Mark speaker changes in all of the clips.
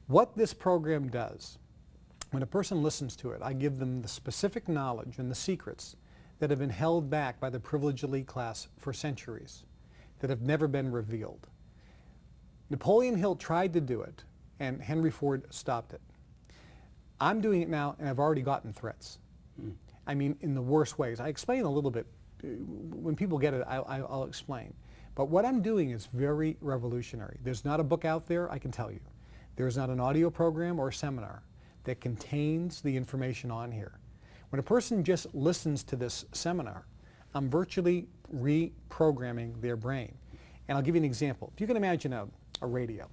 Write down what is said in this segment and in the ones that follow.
Speaker 1: What this program does, when a person listens to it, I give them the specific knowledge and the secrets that have been held back by the privileged elite class for centuries, that have never been revealed. Napoleon Hill tried to do it, and Henry Ford stopped it. I'm doing it now, and I've already gotten threats. I mean, in the worst ways. I explain a little bit. When people get it, I'll explain. But what I'm doing is very revolutionary. There's not a book out there, I can tell you. There's not an audio program or a seminar that contains the information on here. When a person just listens to this seminar, I'm virtually reprogramming their brain. And I'll give you an example. If you can imagine a radio,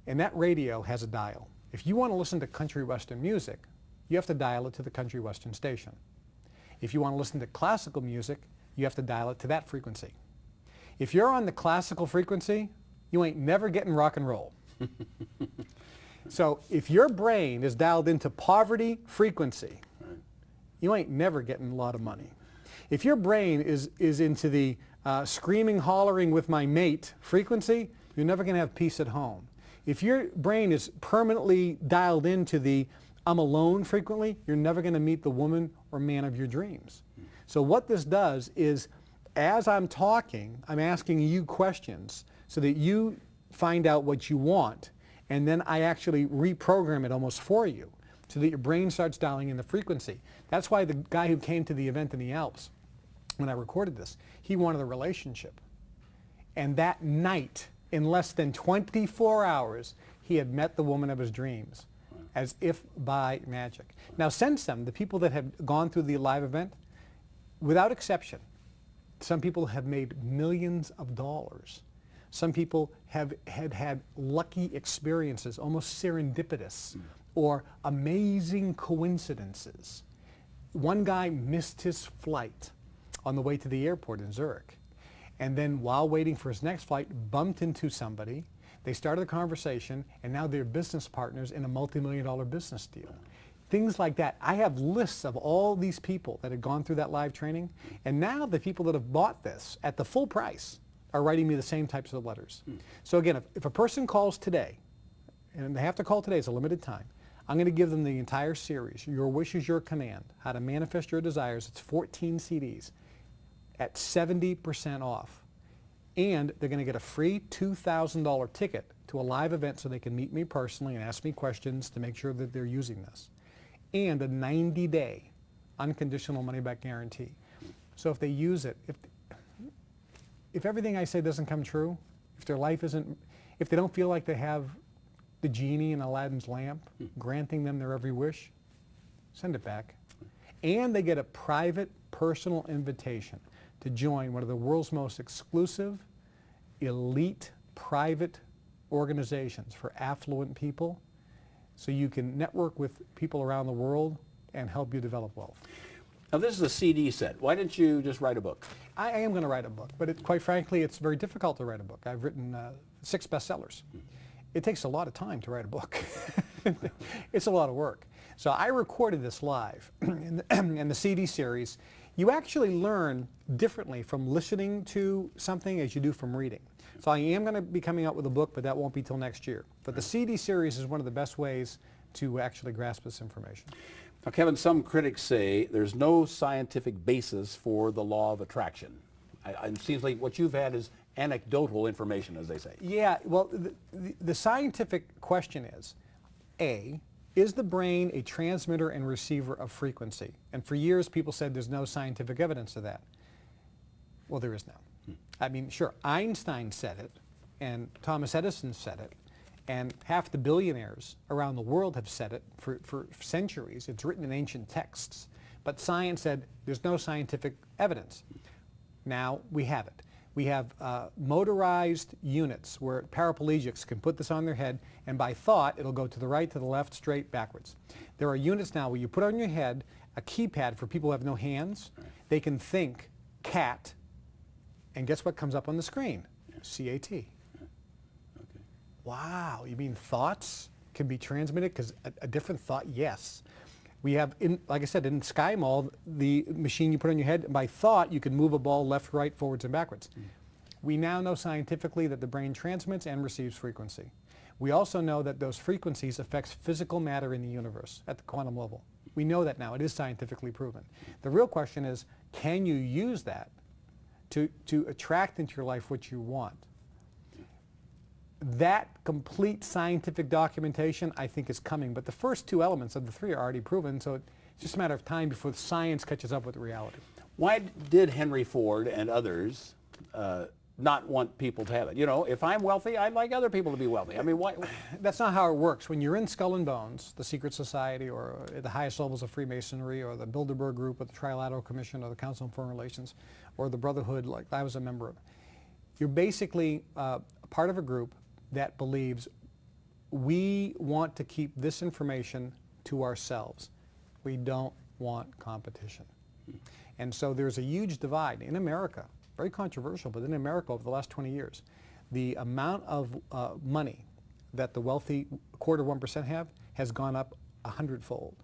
Speaker 1: and that radio has a dial. If you want to listen to country western music, you have to dial it to the country western station. If you want to listen to classical music, you have to dial it to that frequency. If you're on the classical frequency, you ain't never getting rock and roll. So if your brain is dialed into poverty frequency, you ain't never getting a lot of money. If your brain is into the screaming, hollering with my mate frequency, you're never going to have peace at home. If your brain is permanently dialed into the I'm alone frequently, you're never going to meet the woman or man of your dreams. So what this does is, as I'm talking, I'm asking you questions so that you find out what you want, and then I actually reprogram it almost for you so that your brain starts dialing in the frequency. That's why the guy who came to the event in the Alps, when I recorded this, he wanted a relationship. And that night, in less than 24 hours, he had met the woman of his dreams, as if by magic. Now since then, the people that have gone through the live event, without exception, some people have made millions of dollars. Some people have had lucky experiences, almost serendipitous, or amazing coincidences. One guy missed his flight on the way to the airport in Zurich, and then while waiting for his next flight, bumped into somebody. They started a conversation, and now they're business partners in a multi-million-dollar business deal. Things like that. I have lists of all these people that had gone through that live training, and now the people that have bought this at the full price are writing me the same types of letters. So again, if a person calls today, and they have to call today, it's a limited time, I'm going to give them the entire series, Your Wish is Your Command, How to Manifest Your Desires. It's 14 CDs at 70% off. And they're going to get a free $2,000 ticket to a live event so they can meet me personally and ask me questions to make sure that they're using this. And a 90-day unconditional money-back guarantee. So if they use it, if everything I say doesn't come true, if their life isn't, if they don't feel like they have the genie in Aladdin's lamp granting them their every wish, send it back. And they get a private, personal invitation to join one of the world's most exclusive, elite, private organizations for affluent people, so you can network with people around the world and help you develop wealth.
Speaker 2: Now this is a CD set. Why didn't you just write a book?
Speaker 1: I am going to write a book, but quite frankly, it's very difficult to write a book. I've written 6 bestsellers. It takes a lot of time to write a book. It's a lot of work. So I recorded this live in the CD series. You actually learn differently from listening to something as you do from reading. So I am going to be coming out with a book, but that won't be till next year. But the CD series is one of the best ways to actually grasp this information.
Speaker 2: Now, Kevin, some critics say there's no scientific basis for the law of attraction. It seems like what you've had is anecdotal information, as they say.
Speaker 1: Yeah, well, the scientific question is, A, is the brain a transmitter and receiver of frequency? And for years, people said there's no scientific evidence of that. Well, there is now. I mean, sure, Einstein said it, and Thomas Edison said it, and half the billionaires around the world have said it for centuries. It's written in ancient texts. But science said there's no scientific evidence. Now we have it. We have motorized units where paraplegics can put this on their head, and by thought, it'll go to the right, to the left, straight, backwards. There are units now where you put on your head a keypad for people who have no hands. They can think cat, and guess what comes up on the screen? C-A-T.
Speaker 2: Okay.
Speaker 1: Wow, you mean thoughts can be transmitted? Because a different thought, yes. We have, like I said, in Sky Mall, the machine you put on your head, and by thought, you can move a ball left, right, forwards, and backwards. We now know scientifically that the brain transmits and receives frequency. We also know that those frequencies affects physical matter in the universe at the quantum level. We know that now. It is scientifically proven. The real question is, can you use that to attract into your life what you want? That complete scientific documentation, I think, is coming. But the first two elements of the three are already proven, so it's just a matter of time before the science catches up with reality.
Speaker 2: Why did Henry Ford and others not want people to have it? You know, if I'm wealthy, I'd like other people to be wealthy. I mean, why?
Speaker 1: That's not how it works. When you're in Skull and Bones, the secret society, or at the highest levels of Freemasonry, or the Bilderberg Group, or the Trilateral Commission, or the Council on Foreign Relations, or the Brotherhood, like I was a member of, you're basically part of a group that believes we want to keep this information to ourselves. We don't want competition. And so there's a huge divide in America, very controversial, but in America over the last 20 years, the amount of money that the wealthy quarter 1% have has gone up 100-fold.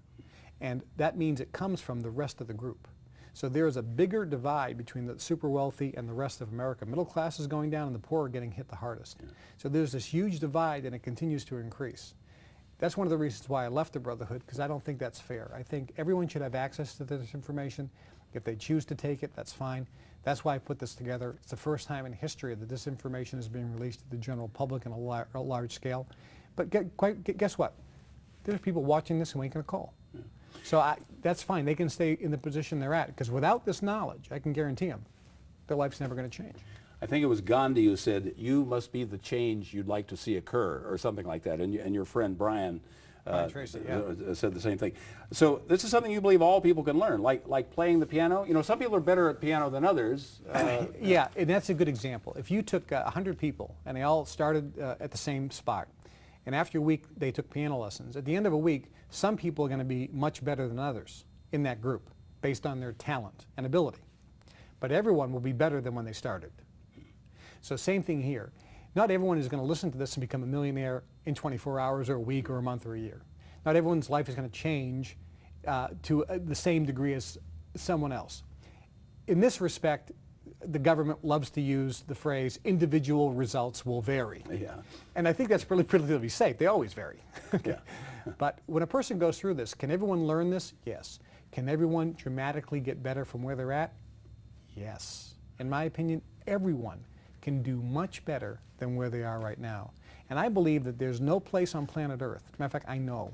Speaker 1: And that means it comes from the rest of the group. So there is a bigger divide between the super wealthy and the rest of America. Middle class is going down and the poor are getting hit the hardest. Yeah. So there's this huge divide and it continues to increase. That's one of the reasons why I left the Brotherhood, because I don't think that's fair. I think everyone should have access to this information. If they choose to take it, that's fine. That's why I put this together. It's the first time in history that this information is being released to the general public on a large scale. But guess what? There's people watching this and making a call. Yeah. So that's fine. They can stay in the position they're at, because without this knowledge, I can guarantee them, their life's never going to change.
Speaker 2: I think it was Gandhi who said, you must be the change you'd like to see occur, or something like that. And your friend Brian
Speaker 1: Tracy, yeah.
Speaker 2: said the same thing. So this is something you believe all people can learn, like playing the piano. You know, some people are better at piano than others.
Speaker 1: Yeah, and that's a good example. If you took 100 people and they all started at the same spot, and after a week they took piano lessons, at the end of a week, some people are going to be much better than others in that group based on their talent and ability. But everyone will be better than when they started. So same thing here. Not everyone is going to listen to this and become a millionaire in 24 hours or a week or a month or a year. Not everyone's life is going to change to the same degree as someone else. In this respect, the government loves to use the phrase, individual results will vary.
Speaker 2: Yeah.
Speaker 1: And I think that's relatively safe. They always vary.
Speaker 2: Yeah.
Speaker 1: But when a person goes through this, can everyone learn this? Yes. Can everyone dramatically get better from where they're at? Yes. In my opinion, everyone can do much better than where they are right now. And I believe that there's no place on planet Earth, as a matter of fact, I know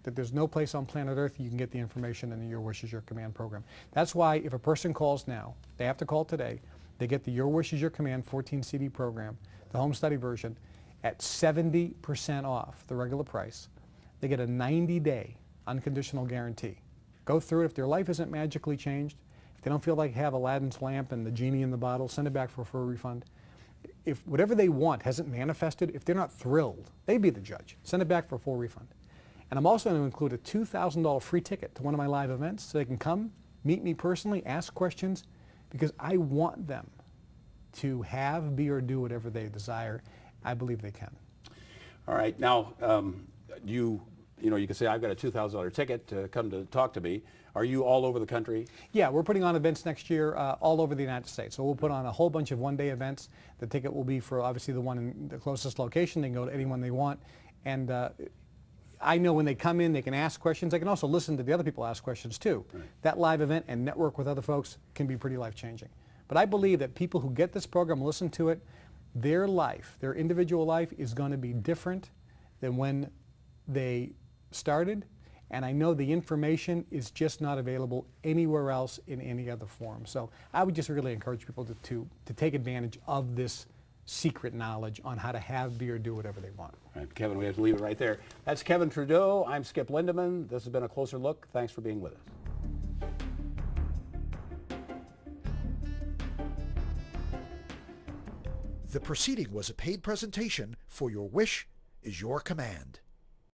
Speaker 1: that there's no place on planet Earth you can get the information in the Your Wish is Your Command program. That's why if a person calls now, they have to call today, they get the Your Wish is Your Command 14 CD program, the home study version, at 70% off the regular price. They get a 90-day unconditional guarantee. Go through it. If their life isn't magically changed, if they don't feel like they have Aladdin's lamp and the genie in the bottle, send it back for a refund. If whatever they want hasn't manifested, if they're not thrilled, they'd be the judge. Send it back for a full refund. And I'm also going to include a $2,000 free ticket to one of my live events so they can come, meet me personally, ask questions, because I want them to have, be, or do whatever they desire. I believe they can.
Speaker 2: All right. Now, you can say, I've got a $2,000 ticket to come to talk to me. Are you all over the country?
Speaker 1: Yeah, we're putting on events next year all over the United States. So we'll put on a whole bunch of one-day events. The ticket will be for obviously the one in the closest location. They can go to anyone they want. And I know when they come in, they can ask questions. They can also listen to the other people ask questions too. Right. That live event and network with other folks can be pretty life-changing. But I believe that people who get this program, listen to it, their life, their individual life is going to be different than when they started. And I know the information is just not available anywhere else in any other form. So I would just really encourage people to take advantage of this secret knowledge on how to have, be, or do whatever they want.
Speaker 2: All right, Kevin, we have to leave it right there. That's Kevin Trudeau. I'm Skip Lindeman. This has been A Closer Look. Thanks for being with us.
Speaker 3: The proceeding was a paid presentation for Your Wish is Your Command.